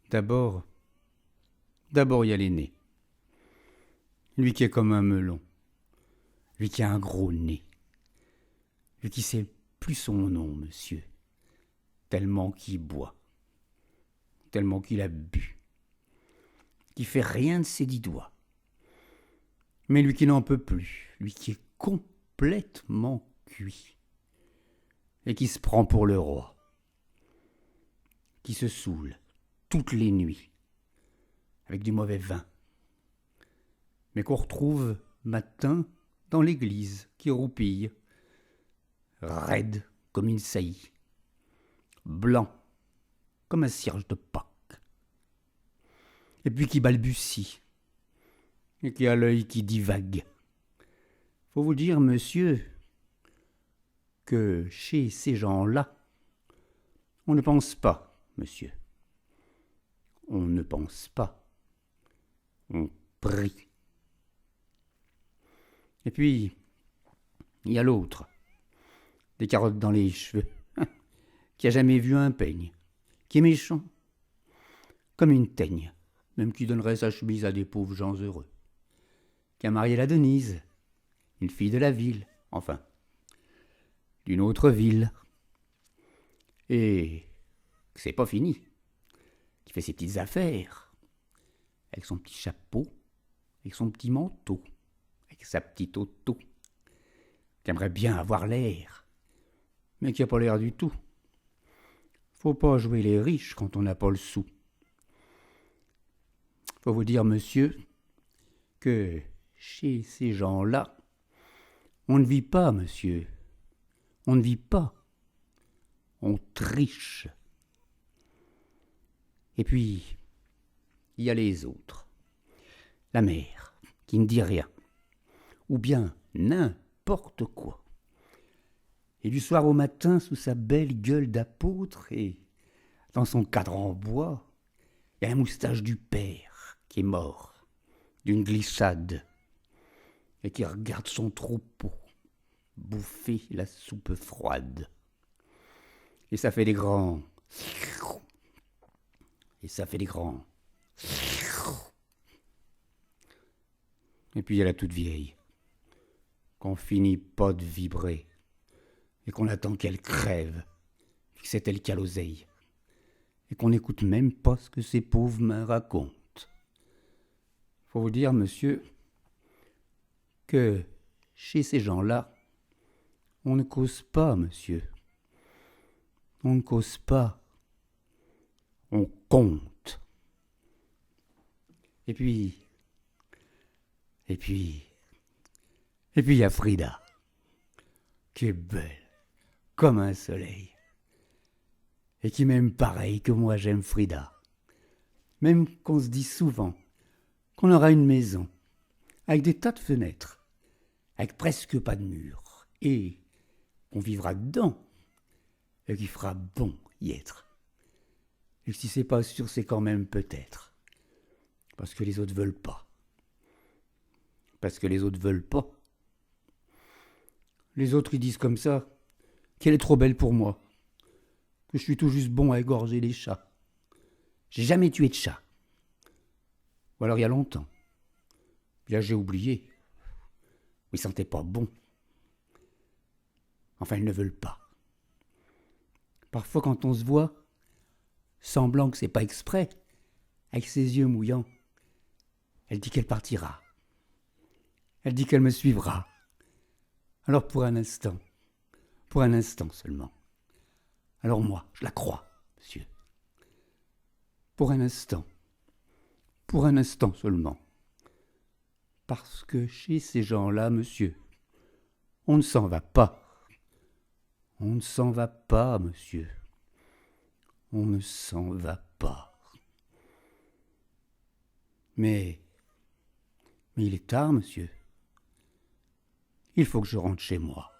D'abord, il y a l'aîné. Lui qui est comme un melon. Lui qui a un gros nez. Lui qui sait plus son nom, monsieur. Tellement qu'il boit. Tellement qu'il a bu. Qui fait rien de ses 10 doigts. Mais lui qui n'en peut plus. Lui qui est complètement cuit. Et qui se prend pour le roi. Qui se saoule toutes les nuits. Avec du mauvais vin. Mais qu'on retrouve matin dans l'église qui roupille, raide comme une saillie, blanc comme un cierge de Pâques, et puis qui balbutie, et qui a l'œil qui divague. Faut vous dire, monsieur, que chez ces gens-là, on ne pense pas, monsieur. On ne pense pas. On prie. Et puis, il y a l'autre, des carottes dans les cheveux, qui a jamais vu un peigne, qui est méchant, comme une teigne, même qui donnerait sa chemise à des pauvres gens heureux, qui a marié la Denise, une fille de la ville, enfin, d'une autre ville, et que c'est pas fini, qui fait ses petites affaires, avec son petit chapeau, avec son petit manteau, avec sa petite auto, qui aimerait bien avoir l'air, mais qui n'a pas l'air du tout. Faut pas jouer les riches quand on n'a pas le sou. Faut vous dire, monsieur, que chez ces gens-là, on ne vit pas, monsieur. On ne vit pas. On triche. Et puis, il y a les autres. La mère, qui ne dit rien. Ou bien n'importe quoi. Et du soir au matin, sous sa belle gueule d'apôtre et dans son cadre en bois, il y a la moustache du père qui est mort d'une glissade et qui regarde son troupeau bouffer la soupe froide. Et ça fait des grands... Et ça fait des grands... Et puis il y a la toute vieille, qu'on finit pas de vibrer, et qu'on attend qu'elle crève, que c'est elle qui a l'oseille, et qu'on n'écoute même pas ce que ces pauvres mains racontent. Faut vous dire, monsieur, que chez ces gens-là, on ne cause pas, monsieur. On ne cause pas. On compte. Et puis, il y a Frida, qui est belle, comme un soleil, et qui m'aime pareil que moi j'aime Frida. Même qu'on se dit souvent qu'on aura une maison, avec des tas de fenêtres, avec presque pas de murs, et qu'on vivra dedans, et qu'il fera bon y être. Et si c'est pas sûr, c'est quand même peut-être, parce que les autres veulent pas. Parce que les autres veulent pas. Les autres, ils disent comme ça qu'elle est trop belle pour moi, que je suis tout juste bon à égorger les chats. J'ai jamais tué de chat. Ou alors il y a longtemps. Puis là, j'ai oublié. Ils sentaient pas bon. Enfin, ils ne veulent pas. Parfois, quand on se voit, semblant que c'est pas exprès, avec ses yeux mouillants, elle dit qu'elle partira. Elle dit qu'elle me suivra. Alors pour un instant seulement. Alors moi, je la crois, monsieur. Pour un instant seulement. Parce que chez ces gens-là, monsieur, on ne s'en va pas. On ne s'en va pas, monsieur. On ne s'en va pas. Mais il est tard, monsieur. Il faut que je rentre chez moi.